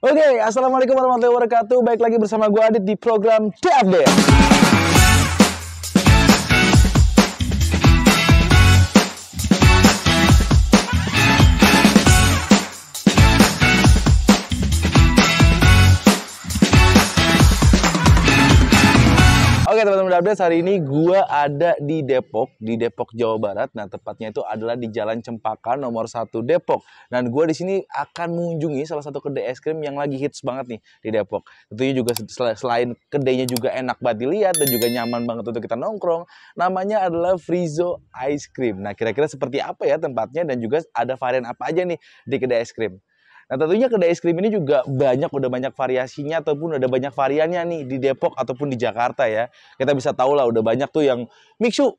Oke, assalamualaikum warahmatullahi wabarakatuh. Baik lagi bersama gue Adit di program TFD. Oke teman-teman update, hari ini gue ada di Depok, Jawa Barat. Nah tepatnya itu adalah di Jalan Cempaka nomor 1 Depok. Dan gue di sini akan mengunjungi salah satu kedai es krim yang lagi hits banget nih di Depok. Tentunya juga selain kedainya juga enak banget dilihat dan juga nyaman banget untuk kita nongkrong. Namanya adalah Frizo Ice Cream. Nah kira-kira seperti apa ya tempatnya dan juga ada varian apa aja nih di kedai es krim. Nah tentunya kedai es krim ini juga udah banyak variasinya ataupun udah banyak variannya nih di Depok ataupun di Jakarta ya. Kita bisa tahu lah udah banyak tuh yang mixu.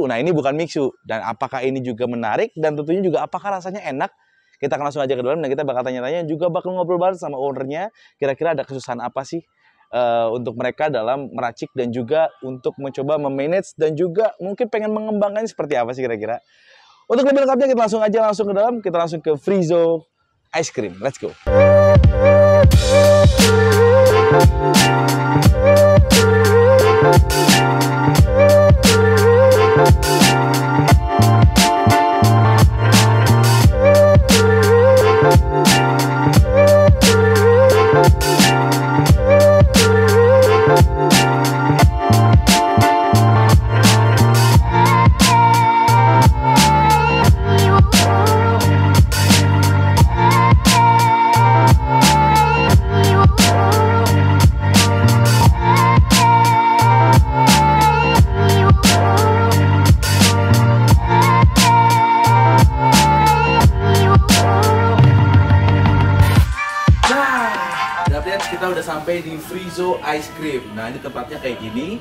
Nah ini bukan mixu. Dan apakah ini juga menarik dan tentunya juga apakah rasanya enak? Kita akan langsung aja ke dalam dan kita bakal tanya-tanya juga bakal ngobrol bareng sama ownernya. Kira-kira ada kesusahan apa sih untuk mereka dalam meracik dan juga untuk mencoba memanage dan juga mungkin pengen mengembangkan seperti apa sih kira-kira. Untuk lebih lengkapnya kita langsung ke dalam, kita langsung ke Frizo Ice Cream. Let's go. Kita udah sampai di Frizo Ice Cream. Nah ini tempatnya kayak gini,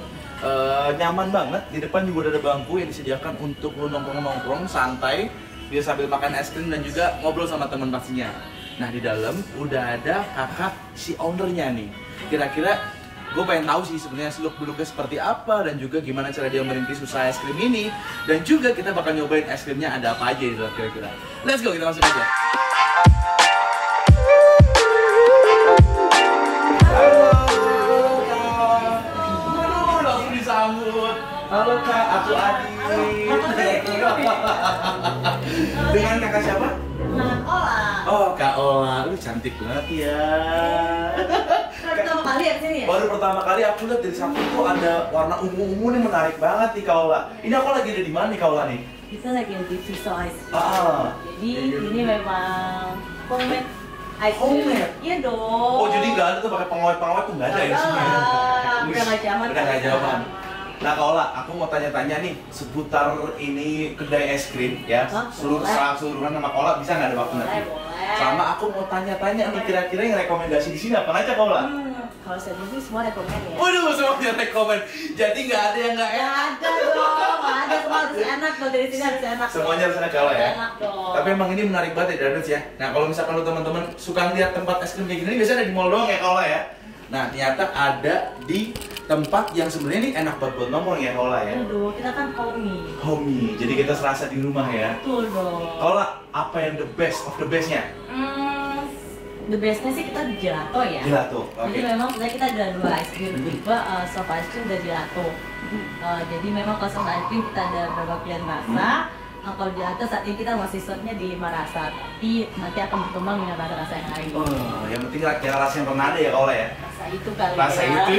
nyaman banget. Di depan juga udah ada bangku yang disediakan untuk lu nongkrong-nongkrong santai, bisa sambil makan es krim dan juga ngobrol sama teman pastinya. Nah di dalam udah ada kakak si ownernya nih. Kira-kira gue pengen tahu sih sebenarnya seluk-beluknya seperti apa dan juga gimana cara dia merintis usaha es krim ini. Dan juga kita bakal nyobain es krimnya ada apa aja di dalam kira-kira. Let's go, kita masuk aja. Halo Kak, aku Adi. Dengan kakak siapa? Kak Ola. Oh Kak Ola, lu cantik banget ya. Baru pertama kali ya kesini ya? Baru pertama kali aku lihat dari samping tuh ada warna ungu-ungu nih, menarik banget nih Kak Ola. Ini aku lagi ada di mana nih Kak Ola nih? Kita lagi di Frizo Ice Cream. Jadi ini memang homemade ice cream. Homemade? Iya dong. Oh jadi nggak ada tuh pakai pengawet-pengawet tuh nggak ada ya sini? Udah nggak zaman. Udah nggak zaman. Nah Kak Ola, aku mau tanya-tanya nih seputar ini kedai es krim ya. Seluruhan nama Kak Ola bisa nggak ada waktu nanti? Boleh. Sama aku mau tanya-tanya nih kira-kira yang rekomendasi di sini apa aja Kak Ola? Kalau saya sih semua rekomen ya. Waduh, semuanya rekomen. Jadi nggak ada yang nggak enak. Nggak ada dong, nggak ada, semua harus enak. Kalau dari sini harus enak. Semuanya harus enak Kak Ola ya. Enak dong. Tapi emang ini menarik banget ya Danuts ya. Nah kalau misalkan lu teman-teman suka lihat tempat es krim kayak gini, biasanya ada di mall doang ya Kak Ola ya. Nah ternyata ada di tempat yang sebenarnya ini enak banget buat nongkrong ya Kak Ola ya. Aduh, kita kan Homey, jadi kita serasa di rumah ya. Betul dong. Kak Ola, apa yang the best of the bestnya? The bestnya sih kita gelato ya. Gelato, Jadi memang sebenarnya kita ada dua ice cream, tiba soft ice cream dan gelato. Jadi memang kalau soft ice cream kita ada beberapa pilihan rasa. Kalau gelato saat ini kita masih slotnya di 5 rasa, tapi nanti akan berkembang dengan rasa-rasa yang lain. Oh, yang penting ya rasa yang pernah ada ya Kak Ola ya. Rasa itu kali Rasa ya. itu.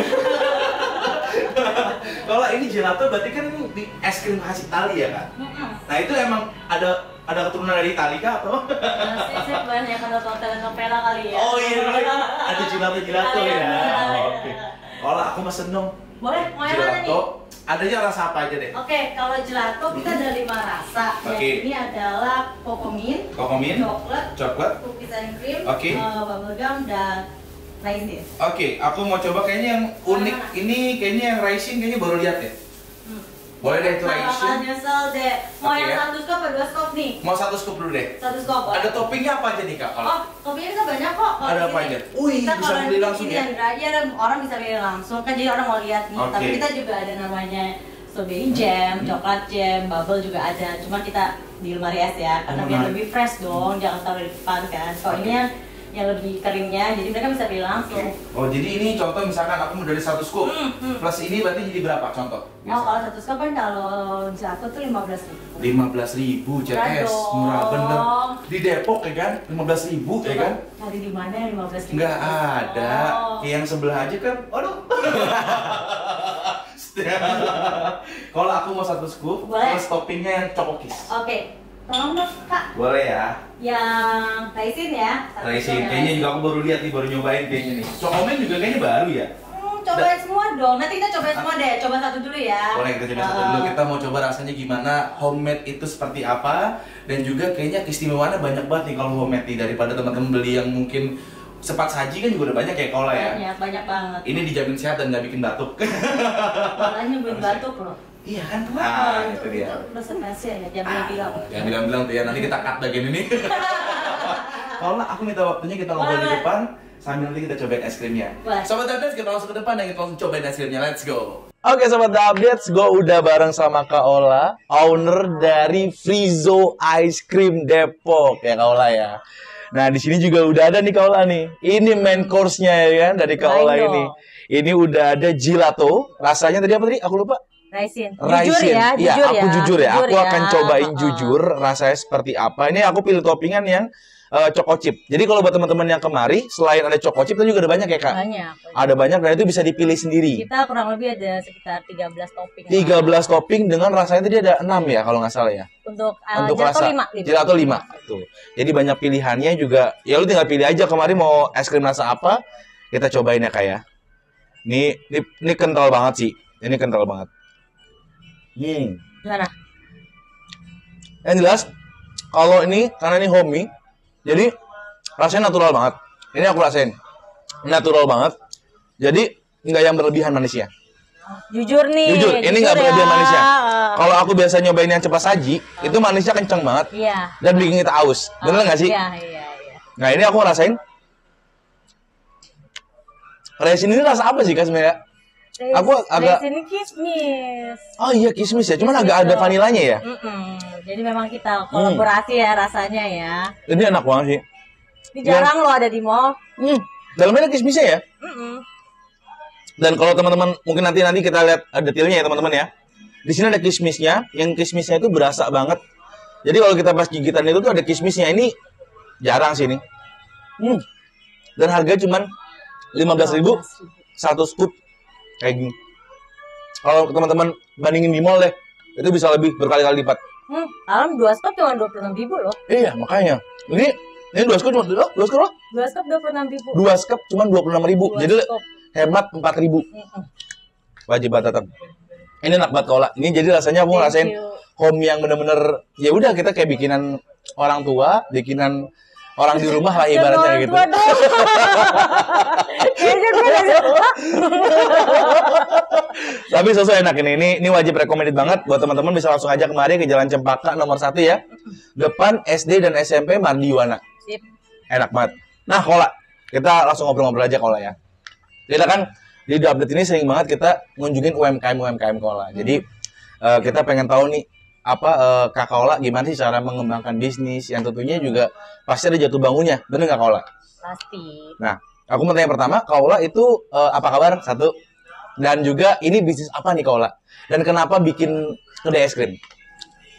Kalau ini gelato berarti kan di es krim khas Italia ya kan? Nah itu emang ada keturunan dari Italia kah atau? Saya banyak kalau telenovela kali ya. Oh iya, ada gelato ya. Oke. Kalau aku mesen dong. Boleh, mau yang mana nih? Gelato, adanya rasa apa aja deh? Oke, kalau gelato kita ada 5 rasa. Oke. Ini adalah cocomin, Kokomin, coklat, coklat. cookies and cream, Oke. bubblegum dan raisin. Oke, aku mau coba kayaknya yang unik ini, kayaknya yang raisin kayaknya baru lihat ya. Boleh deh itu Bakal raisin. nyesel deh. Mau Oke, yang ya. 1 scoop atau 2 scoop nih? Mau 1 scoop dulu deh. 1 scoop. Ada toppingnya apa aja nih Kak? Oh, toppingnya bisa banyak kok. Kalau Ada di apa sini. aja? Wih, Kita bisa kalau beli di langsung sini ya? ada aja, orang bisa beli langsung kan, jadi orang mau lihat nih. Oke. Tapi kita juga ada namanya strawberry jam, coklat jam, bubble juga ada. Cuma kita di lemari es ya, karena biar lebih fresh dong, jangan taruh di depan kan. Kalau ini yang yang lebih keringnya, jadi mereka bisa pilih langsung. Oh, jadi ini contoh misalkan aku mau dari 1 scoop. Plus ini berarti jadi berapa contoh? Oh, kalau 1 scoop kan kalau jatuh tuh 15.000. 15.000 CS, dong. murah bener. Di Depok ya kan, 15.000 ya kan? Cari di mana 15.000? Nggak ada. Kayak yang sebelah aja kan, aduh. Kalau aku mau 1 scoop, boleh. plus toppingnya yang cokokis. Oke, tolong dong Kak. Boleh ya. Yang raisin ya. Raisin, kayaknya juga aku baru lihat nih, baru nyobain kayaknya nih. Cokomen juga kayaknya baru ya. Cobain semua dong. Nanti kita cobain semua deh. Coba satu dulu ya. Boleh, kita coba satu dulu. Kita mau coba rasanya gimana, homemade itu seperti apa. Dan juga kayaknya keistimewaannya banyak banget nih kalau homemade nih, daripada teman-teman beli yang mungkin cepat saji kan juga udah banyak kayak Kola ya. Banyak banget. Ini dijamin sehat dan nggak bikin batuk. Kolanya buat batuk loh. Iya kan? Nah, itu dia. Itu resepnya ya, jangan bilang. Yang bilang-bilang tuh ya, nanti kita cut bagian ini. Kola, aku minta waktunya kita ngobrol di depan. Sambil nanti kita cobain es krimnya. Boleh. Sobat Updates, kita langsung ke depan dan kita langsung cobain es krimnya. Let's go. Oke Sobat Updates, gue udah bareng sama Kak Ola, owner dari Frizo Ice Cream Depok ya Kak Ola ya. Nah di sini juga udah ada nih Kak Ola nih. Ini main course-nya ya kan dari Kak Ola ini. Ini udah ada gelato. Rasanya tadi apa tadi? Aku lupa. Raisin. Jujur ya, iya, jujur aku ya. jujur ya. Aku ya. akan cobain jujur rasanya seperti apa. Ini aku pilih toppingan yang choco chip. Jadi kalau buat teman-teman yang kemari, selain ada choco chip, itu juga ada banyak ya Kak? Banyak. Ada banyak dan itu bisa dipilih sendiri. Kita kurang lebih ada sekitar 13 topping. 13 topping dengan rasanya tadi ada 6 ya kalau nggak salah ya. Untuk Rasa 5. Gelato 5. Tuh. Jadi banyak pilihannya juga. Ya lu tinggal pilih aja kemari mau es krim rasa apa. Kita cobain ya Kak ya. Ini kental banget sih. Ini kental banget. Gimana? Yang jelas kalau ini karena ini homey, jadi rasanya natural banget. Ini aku rasain natural banget. Jadi nggak yang berlebihan manisnya. Jujur nih. Jujur, ini nggak berlebihan ya. manisnya. Kalau aku biasa nyobain yang cepat saji, itu manisnya kenceng banget. Iya. Dan bikin kita aus. Bener nggak sih? Iya. Nah ini aku rasain. Resin ini rasa apa sih Kak sebenarnya? Aku agak. Ini kismis. Oh iya kismis ya, cuman agak ada vanilanya ya. Jadi memang kita kolaborasi ya rasanya ya. Ini enak banget sih. Ini jarang loh ada di mall. Dalamnya ada kismisnya ya. Dan kalau teman-teman mungkin nanti kita lihat detailnya ya teman-teman ya. Di sini ada kismisnya, yang kismisnya itu berasa banget. Jadi kalau kita pas gigitan itu tuh ada kismisnya. Ini jarang sih ini. Dan harga cuman 15.000 1 scoop kayak gini. Kalau teman-teman bandingin di mall deh, itu bisa lebih berkali-kali lipat. Dalam 2 scoop cuma 26.000 loh. Iya, makanya. Ini 2 scoop cuma 2 scoop loh. 2 scoop 26.000. 2 scoop cuma 26.000. Jadi hemat 4.000. Wajib banget tetap. Ini enak banget Kola. Ini jadi rasanya aku ngerasain home yang bener-bener ya udah kita kayak bikinan orang tua, bikinan orang di rumah lah ibaratnya gitu. Tapi sesuai enak ini wajib recommended banget buat teman-teman, bisa langsung aja kemari ke Jalan Cempaka nomor 1 ya. Depan SD dan SMP Mardiwana. Sip. Enak banget. Nah, Kola, kita langsung ngobrol-ngobrol aja Kola ya. Kita kan di The Update ini sering banget kita ngunjungin UMKM Kola. Jadi kita pengen tahu nih Kak Kola gimana sih cara mengembangkan bisnis yang tentunya juga pasti ada jatuh bangunnya, bener nggak Kola? Pasti. Nah, aku mau tanya pertama, Kola itu apa kabar? 1. Dan juga ini bisnis apa nih Kola? Dan kenapa bikin kedai es krim?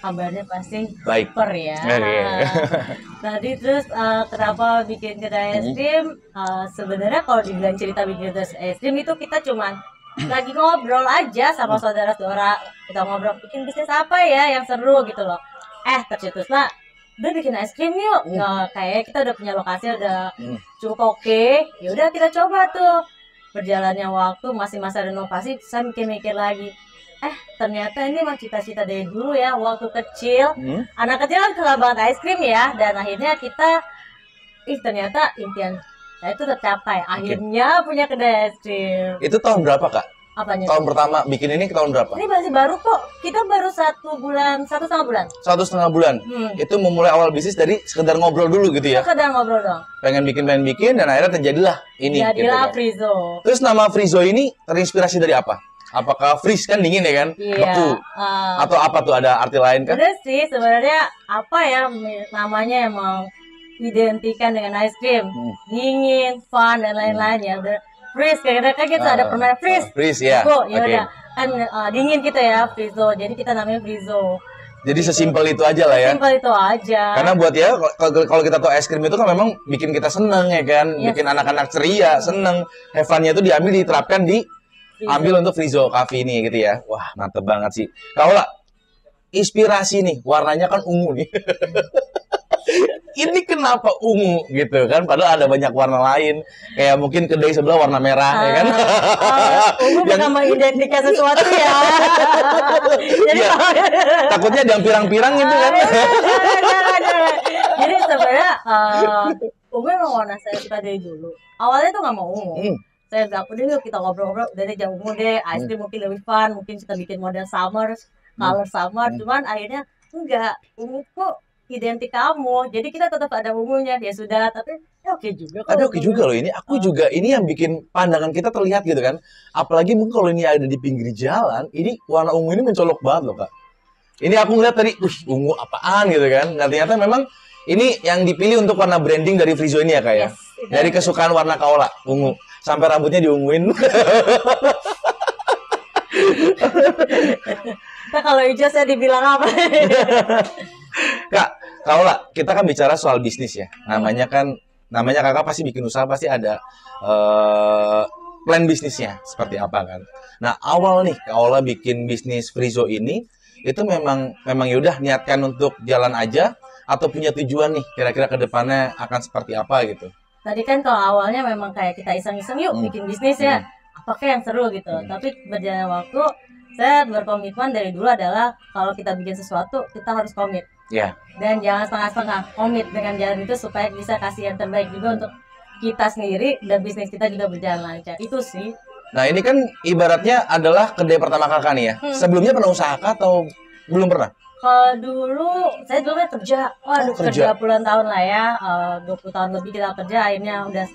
Kabarnya pasti baik. Super ya. Tadi terus kenapa bikin kedai es krim? Sebenarnya kalau dibilang cerita bikin kedai es krim itu kita cuman lagi ngobrol aja sama saudara-saudara, kita ngobrol bikin bisnis apa ya yang seru gitu loh. Tercetuslah udah bikin es krim yuk. Kayak kita udah punya lokasi udah cukup oke. Ya udah kita coba tuh. Berjalannya waktu masih masa renovasi, saya mikir-mikir lagi. Ternyata ini emang cita-cita dari dulu ya, waktu kecil. Anak kecil kan suka banget es krim ya, dan akhirnya kita ternyata impian saya itu tercapai. Akhirnya punya kedai es krim. Itu tahun berapa Kak? Apanya? Tahun pertama bikin ini tahun berapa? Ini masih baru kok. Kita baru 1,5 bulan. 1,5 bulan. Itu memulai awal bisnis dari sekedar ngobrol dulu gitu ya? Sekedar ngobrol dong. Pengen bikin dan akhirnya terjadilah ini. Jadilah gitu, Frizo. Terus nama Frizo ini terinspirasi dari apa? Apakah freeze kan dingin ya kan? Iya. Beku. Atau apa tuh, ada arti lain kan? Bener sih sebenarnya apa ya namanya emang identikan dengan ice cream, dingin, fun dan lain-lain ya. Udah freeze kayak kita ada permainan freeze. Freeze ya. Ya udah kan dingin kita ya Frizo. Jadi kita namanya Frizo. Jadi sesimpel itu aja lah ya. Sesimpel itu aja. Karena buat ya kalau kita tahu es krim itu kan memang bikin kita seneng ya kan, bikin anak-anak ceria, seneng. Have fun-nya itu diambil diterapkan ambil untuk Frizo Coffee ini gitu ya. Wah, mantep banget sih. Kaula inspirasi nih, warnanya kan ungu nih. Ini kenapa ungu gitu kan? Padahal ada banyak warna lain. Kayak mungkin kedai sebelah warna merah ya kan? Ungu bukan mengidentikan sesuatu ya. Jadi takutnya ada yang pirang-pirang gitu kan? Jadi sebenarnya ungu memang warna saya suka dari dulu. Awalnya tuh nggak mau ungu. Saya bilang, udah yuk kita ngobrol-ngobrol, udah deh jangan ungu deh. Ice cream mungkin lebih fun, mungkin kita bikin model summer, color summer. Cuman akhirnya enggak, ungu kok identik kamu, jadi kita tetap ada ungunya, ya sudah, tapi oke juga. Tapi oke juga loh ini, aku juga ini yang bikin pandangan kita terlihat gitu kan. Apalagi mungkin kalau ini ada di pinggir jalan, ini warna ungu ini mencolok banget loh kak. Ini aku ngeliat tadi, ungu apaan gitu kan. Nah ternyata memang ini yang dipilih untuk warna branding dari Frizo ini ya kak ya. Dari kesukaan warna Kaola, ungu. Sampai rambutnya diunguin. Nah, kalau hijau saya dibilang apa? Kak, Kaola, kita kan bicara soal bisnis ya. Namanya kakak pasti bikin usaha, pasti ada plan bisnisnya seperti apa kan. Nah, awal nih Kaola bikin bisnis Frizo ini, itu memang yaudah niatkan untuk jalan aja atau punya tujuan nih kira-kira ke depannya akan seperti apa gitu. Tadi kan kalau awalnya memang kayak kita iseng-iseng yuk bikin bisnis ya. Apakah yang seru gitu. Tapi berjalan waktu saya berkomitmen dari dulu adalah kalau kita bikin sesuatu kita harus komit. Yeah. Dan jangan setengah-setengah, komit dengan jalan itu supaya bisa kasih yang terbaik juga untuk kita sendiri dan bisnis kita juga berjalan lancar. Itu sih. Nah ini kan ibaratnya adalah kedai pertama kakak nih ya. Sebelumnya pernah usaha kah atau belum pernah? Kalau dulu, saya dulu kan kerja. Kerja puluhan tahun lah ya. 20 tahun lebih kita kerja, akhirnya udah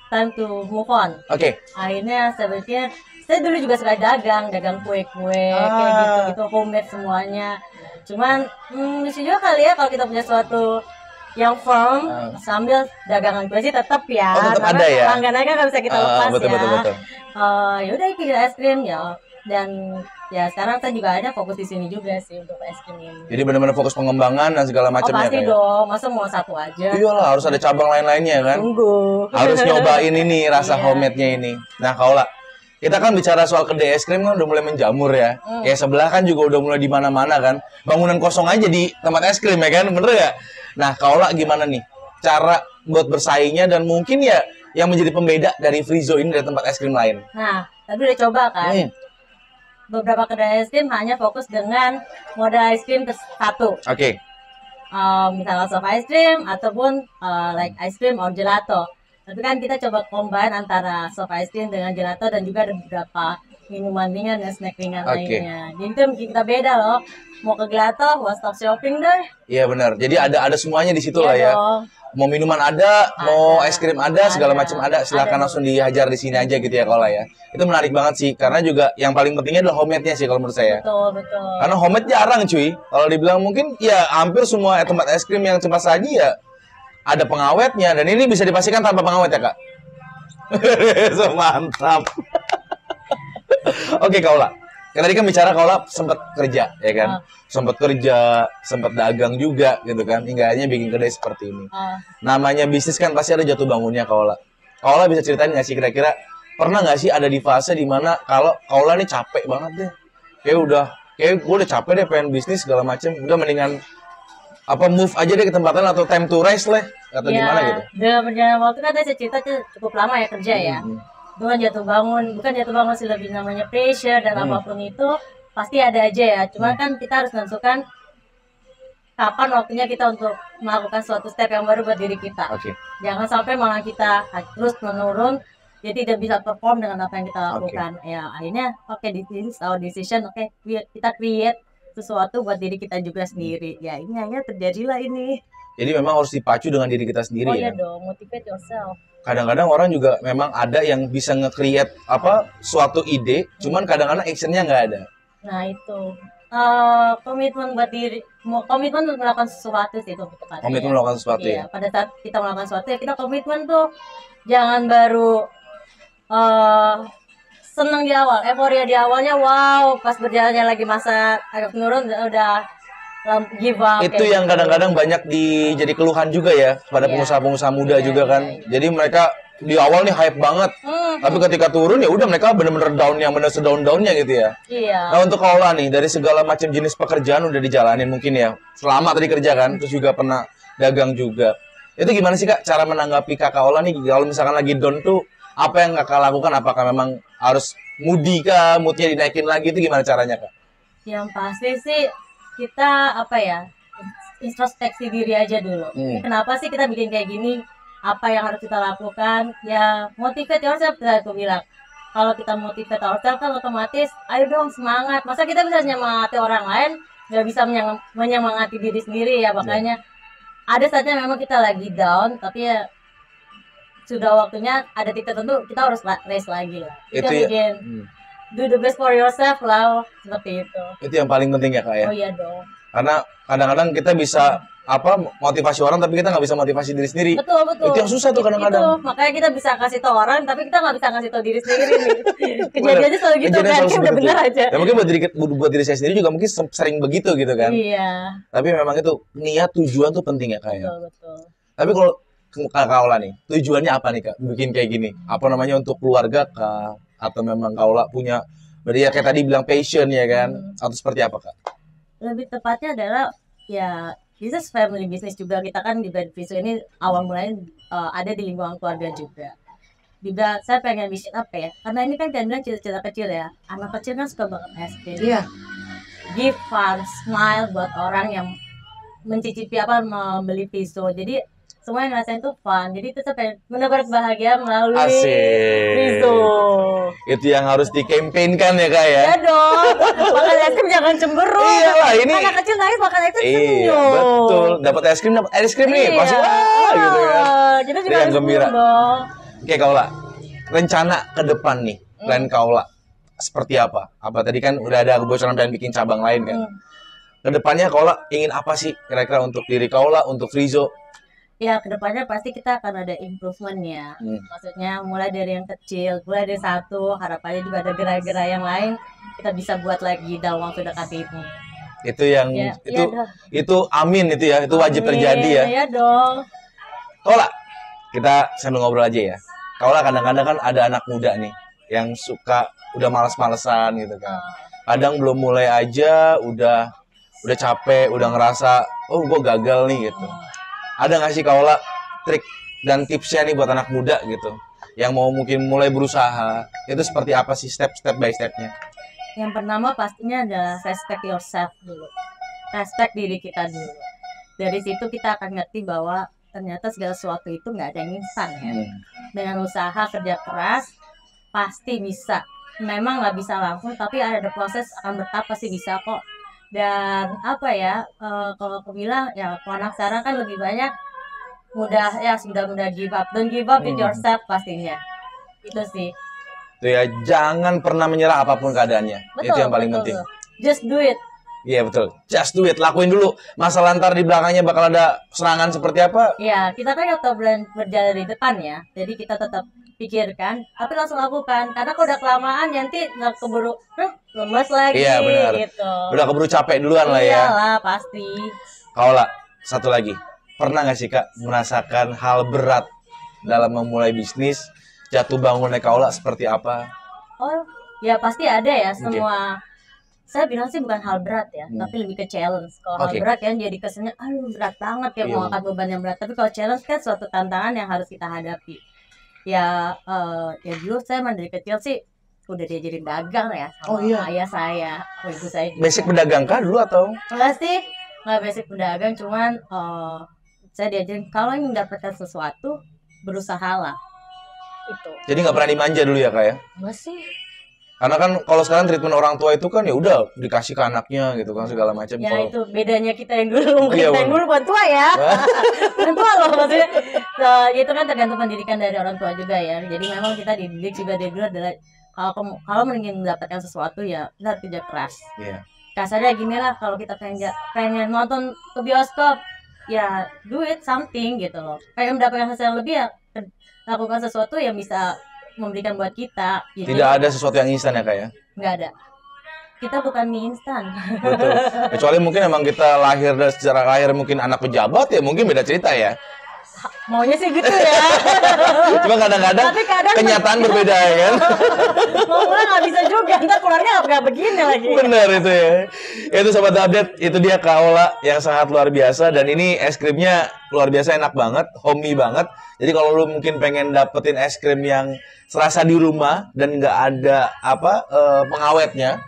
time to move on. Oke. Akhirnya saya pikir, saya dulu juga suka dagang kue-kue, kayak gitu, homemade semuanya. Cuman, lucu juga kali ya kalau kita punya suatu yang firm sambil dagangan kue sih tetap ya. Oh, tetap ada ya. Langganannya kan nggak bisa kita lepas betul, ya. Betul. Ya udah bikin es krim ya. Dan ya sekarang saya juga ada fokus di sini juga sih untuk es krim ini. Jadi benar-benar fokus pengembangan dan segala macamnya. Pasti dong, masa mau satu aja? Iyalah, harus ada cabang lain-lainnya kan. Tunggu. Harus nyobain ini rasa homemade-nya ini. Nah, Kaola, kita kan bicara soal kedai es krim kan udah mulai menjamur ya. Kayak sebelah kan juga udah mulai di mana-mana kan. Bangunan kosong aja di tempat es krim ya kan, bener ya? Nah, Kaola gimana nih cara buat bersaingnya dan mungkin ya yang menjadi pembeda dari Frizo ini dari tempat es krim lain? Nah, tadi udah coba kan. Beberapa kedai es krim hanya fokus dengan model es krim satu. Oke. Misalnya soft ice cream ataupun like ice cream or gelato. Tapi kan kita coba combine antara soft ice cream dengan gelato dan juga ada beberapa minuman ringan dan snack ringan lainnya. Jadi itu bikin kita beda loh. Mau ke gelato, one stop shopping deh. Iya benar. Jadi ada semuanya di situ lah ya. Dong. Mau minuman ada, mau es krim ada, segala macam ada. Silakan langsung dihajar di sini aja gitu ya Kaola ya. Itu menarik banget sih karena juga yang paling pentingnya adalah homemade-nya sih kalau menurut saya. Betul. Karena homemade jarang cuy. Kalau dibilang mungkin ya hampir semua tempat es krim yang cepat saji ya ada pengawetnya dan ini bisa dipastikan tanpa pengawet ya Kak. Mantap. Oke Kaola. Tadi kan bicara Kaola sempat kerja ya kan. Sempat kerja, sempat dagang juga gitu kan. Hingga akhirnya bikin kedai seperti ini. Namanya bisnis kan pasti ada jatuh bangunnya Kaola. Kaola bisa ceritain nggak sih kira-kira pernah nggak sih ada di fase dimana kalau Kaola nih capek banget deh. Kayak gue udah capek deh pengen bisnis segala macem. Udah mendingan move aja deh ke tempat lain atau time to rest lah atau gimana gitu. Dalam perjalanan waktu kan saya cerita cukup lama ya kerja ya. Bukan jatuh bangun sih, lebih namanya pressure dan apapun itu pasti ada aja ya. Cuma kan kita harus menentukan kapan waktunya kita untuk melakukan suatu step yang baru buat diri kita. Jangan sampai malah kita terus menurun, jadi tidak bisa perform dengan apa yang kita lakukan. Ya akhirnya this is our decision. Kita create sesuatu buat diri kita juga sendiri. Ya ini hanya terjadilah ini. Jadi memang harus dipacu dengan diri kita sendiri ya. Iya dong, motivate yourself. Kadang-kadang orang juga memang ada yang bisa nge-create suatu ide, cuman kadang-kadang actionnya nggak ada. Nah itu. komitmen buat diri, komitmen untuk melakukan sesuatu sih itu tepatnya. Komitmen melakukan sesuatu Iya, ya. pada saat kita melakukan sesuatu ya kita komitmen tuh jangan baru eh seneng di awal, euforia di awalnya, wow, pas berjalannya lagi masa agak menurun udah give up. Itu kayak yang gitu. kadang-kadang banyak jadi keluhan juga ya pada Iya. pengusaha-pengusaha muda Iya, juga iya, kan. iya. Jadi mereka di awal nih hype banget, tapi ketika turun ya udah mereka bener-bener down, yang bener sedown-downnya gitu ya. Iya. Nah untuk Kaula nih, dari segala macam jenis pekerjaan udah dijalanin mungkin ya, selama tadi kerja kan, terus juga pernah dagang juga. Itu gimana sih Kak cara menanggapi Kakak Kaula nih kalau misalkan lagi down tuh, apa yang Kakak lakukan? Apakah memang harus moody kah, moodnya dinaikin lagi, itu gimana caranya Kak? Yang pasti sih kita apa ya, introspeksi diri aja dulu. Ini kenapa sih kita bikin kayak gini? Apa yang harus kita lakukan? Ya motivate yourself, aku bilang. Kalau kita motivate ourselves kan otomatis, ayo dong semangat. Masa kita bisa menyemangati orang lain, nggak bisa menyemangati diri sendiri ya. Makanya ada saatnya memang kita lagi down, tapi ya sudah waktunya ada titik tertentu kita harus raise lagi lah. Kita Itu ya. bikin do the best for yourself lah, seperti itu. Itu yang paling penting ya Kak ya. Oh iya dong. Karena kadang-kadang kita bisa motivasi orang tapi kita nggak bisa motivasi diri sendiri. Betul, betul. Itu yang susah tuh kadang-kadang. Itu, makanya kita bisa kasih tau orang, tapi kita nggak bisa ngasih tau diri sendiri nih. Kejadiannya selalu gitu Kejadian kan, selalu kayak udah seperti bener itu. aja. Ya mungkin buat diri saya sendiri juga mungkin sering begitu gitu kan. Iya, Tapi memang itu niat, tujuan tuh penting ya Kak ya. betul, betul. Tapi kalau Kak Kaula nih, tujuannya apa nih Kak bikin kayak gini? Apa namanya, untuk keluarga Kak? Atau memang Kaula punya, berarti ya kayak tadi bilang passion ya kan? Atau seperti apa Kak? Lebih tepatnya adalah ya bisnis family business juga. Kita kan di Bad Viso ini awal mulanya ada di lingkungan keluarga juga. Juga saya pengen bikin apa ya, karena ini kan kan bilang cita-cita kecil ya, anak kecil kan suka banget es krim. Iya. Give fun, smile buat orang yang mencicipi apa, membeli pisau. Jadi semua yang ngerasain tuh fun. Jadi itu saya pengen menebar bahagia melalui Asik. pisau. Itu yang harus di-campaign-kan ya Kak ya? Ya dong, makan es krim jangan cemberut. Iyalah, ini. Anak kecil nangis makan es krim Iya, senyum. betul. Dapat es krim nih, pasti wah gitu kan. Jadi Itu juga yang harus gembira. senyum dong. Oke Kaula, rencana ke depan nih, plan Kaula seperti apa? Apa tadi kan udah ada kebocoran pengen bikin cabang lain kan? Kedepannya Kaula ingin apa sih kira-kira untuk diri Kaula, untuk Frizo? Ya, kedepannya pasti kita akan ada improvement ya. Maksudnya mulai dari yang kecil, mulai dari satu, harapannya juga ada gerai-gerai yang lain kita bisa buat lagi dalam waktu dekat ini. Itu yang Ya, itu amin itu ya, itu wajib terjadi ya. Iya dong. Kaula, kita sambil ngobrol aja ya. Kaula kadang-kadang kan ada anak muda nih yang suka udah malas-malesan gitu kan. Kadang belum mulai aja udah capek, udah ngerasa oh gue gagal nih gitu. Ada nggak sih Kaula trik dan tipsnya nih buat anak muda gitu yang mau mungkin mulai berusaha, itu seperti apa sih step by stepnya? Yang pertama pastinya adalah respect yourself dulu. Respect diri kita dulu. Dari situ kita akan ngerti bahwa ternyata segala sesuatu itu nggak ada yang instan ya. Dengan usaha, kerja keras, pasti bisa. Memang nggak bisa langsung, tapi ada proses, akan bertahap, pasti bisa kok. Dan apa ya, kalau aku bilang ya, kalau anak sekarang kan lebih banyak sudah mudah give up. Don't give up in yourself pastinya. Itu sih. Itu ya, jangan pernah menyerah apapun keadaannya. Itu yang paling penting. Just do it. Iya betul, just do it, lakuin dulu. Masalah ntar di belakangnya bakal ada serangan seperti apa? Iya, kita kan tetap berjalan di depan ya. Jadi kita tetap pikirkan, tapi langsung lakukan. Karena kalau udah kelamaan nanti nggak keburu lemes lagi. Iya benar. Gitu. Udah keburu capek duluan lah ya. Iyalah pasti. Kaula, satu lagi, pernah nggak sih Kak merasakan hal berat dalam memulai bisnis? Jatuh bangunnya Kaula seperti apa? Oh, ya pasti ada ya semua. Saya bilang sih bukan hal berat ya, tapi lebih ke challenge. Kalau hal berat kan jadi kesannya, aduh berat banget ya mau angkat beban yang berat. Tapi kalau challenge kan suatu tantangan yang harus kita hadapi. Ya dulu saya dari kecil sih udah diajarin dagang ya sama ayah saya, ibu saya. Basic pedagang kah dulu atau? Enggak sih, nggak basic pedagang, cuman saya diajarin kalau ingin mendapatkan sesuatu berusahalah. Itu. Jadi nggak pernah dimanja dulu ya Kak ya? Enggak sih. Karena kan kalau sekarang treatment orang tua itu kan ya udah dikasih ke anaknya gitu kan segala macam. Ya kalo... itu bedanya kita yang dulu, iya, kita yang dulu bukan tua ya. Bukan tua loh maksudnya. Itu kan tergantung pendidikan dari orang tua juga ya. Jadi memang kita dididik juga dari dulu adalah kalau ingin mendapatkan sesuatu ya kita harus kerja keras. Iya. kasarnya gini lah, kalau kita pengen nonton ke bioskop ya do it something gitu loh, pengen mendapatkan hasil yang lebih ya lakukan sesuatu yang bisa memberikan buat kita gitu. Tidak ada sesuatu yang instan ya Kak ya? Nggak ada, kita bukan mie instan. Betul. Kecuali mungkin emang kita lahir dan secara lahir mungkin anak pejabat ya mungkin beda cerita ya. Maunya sih gitu ya. Cuma kadang-kadang kenyataan berbeda ya kan. Mau nggak bisa juga, ntar keluarnya nggak begini lagi. Bener itu ya. Itu Sobat Update, itu dia Kak Ola yang sangat luar biasa. Dan ini es krimnya luar biasa enak banget, homey banget. Jadi kalau lu mungkin pengen dapetin es krim yang serasa di rumah dan nggak ada pengawetnya,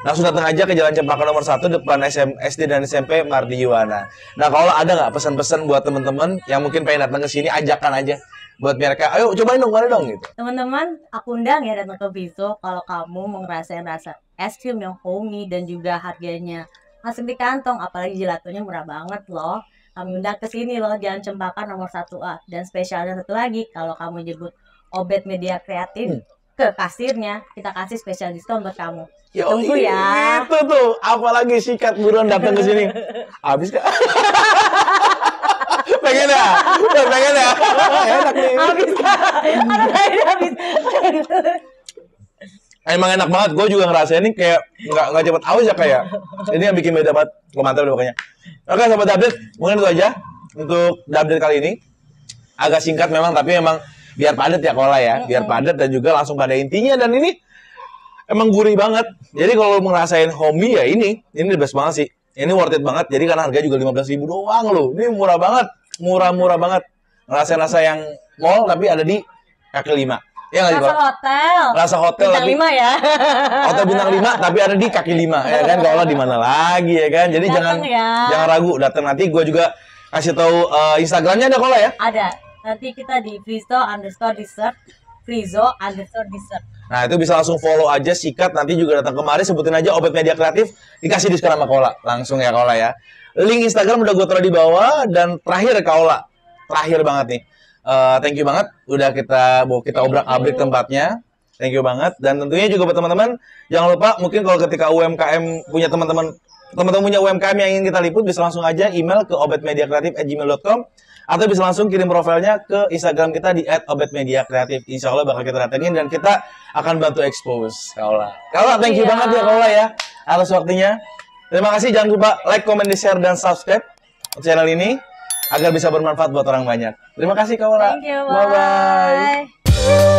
langsung datang aja ke Jalan Cempaka nomor 1 depan SD dan SMP Mardi Yuwana. Nah, kalau ada nggak pesan-pesan buat teman-teman yang mungkin pengen datang ke sini, ajakan aja buat mereka, ayo cobain dong, mana dong gitu. Teman-teman, aku undang ya datang ke Frizo kalau kamu mau ngerasain rasa es krim yang homey dan juga harganya masuk di kantong, apalagi gelatonya murah banget loh. Kami undang ke sini loh, Jalan Cempaka nomor 1A. Dan spesialnya satu lagi, kalau kamu nyebut Obet Media Kreatif ke kasirnya, kita kasih spesial diskon buat kamu. Tunggu ya. Itu tuh, apalagi sikat buruan datang ke sini. Habis Kak. Pengen ya? Udah pengen ya? Enak nih. Habis Kak. Habis. Emang enak banget. Gue juga ngerasain ini kayak nggak cepet haus ya kayak. Ini yang bikin beda banget. Mantap deh pokoknya. Oke Sobat Update, mungkin itu aja untuk update kali ini. Agak singkat memang, tapi emang biar padat ya Kola ya. Biar padat dan juga langsung pada intinya. Dan ini emang gurih banget. Jadi kalau mau ngerasain homey ya ini the best banget sih. Ini worth it banget. Jadi karena harga juga 15.000 doang loh. Ini murah banget. Murah-murah banget. Ngerasain rasa yang mall tapi ada di kaki 5. Ya nggak sih, Rasa hotel. Rasa hotel bintang tapi 5 ya. Hotel bintang 5 tapi ada di kaki 5 ya kan. Kalau di mana lagi ya kan. Jadi Datang jangan ragu datang. Nanti gue juga kasih tahu Instagramnya ada Kola ya. Ada. Nanti kita di Frizo_dessert. Frizo_dessert. Nah itu bisa langsung follow aja, sikat, nanti juga datang kemari, sebutin aja Obet Media Kreatif, dikasih diskon sama Kola, langsung ya Kola ya. Link Instagram udah gue taruh di bawah, dan terakhir Kola, terakhir banget nih, thank you banget, udah kita obrak-abrik tempatnya, thank you banget, dan tentunya juga buat teman-teman, jangan lupa mungkin kalau ketika UMKM punya teman-teman punya UMKM yang ingin kita liput, bisa langsung aja email ke obetmediakreatif@gmail.com atau bisa langsung kirim profilnya ke Instagram kita di @obetmediakreatif. Insya Allah bakal kita datengin dan kita akan bantu expose Kaula. Kaula, thank you banget ya Kaula ya atas waktunya. Terima kasih, jangan lupa like, comment, share, dan subscribe channel ini agar bisa bermanfaat buat orang banyak. Terima kasih Kaula. Thank you, bye-bye.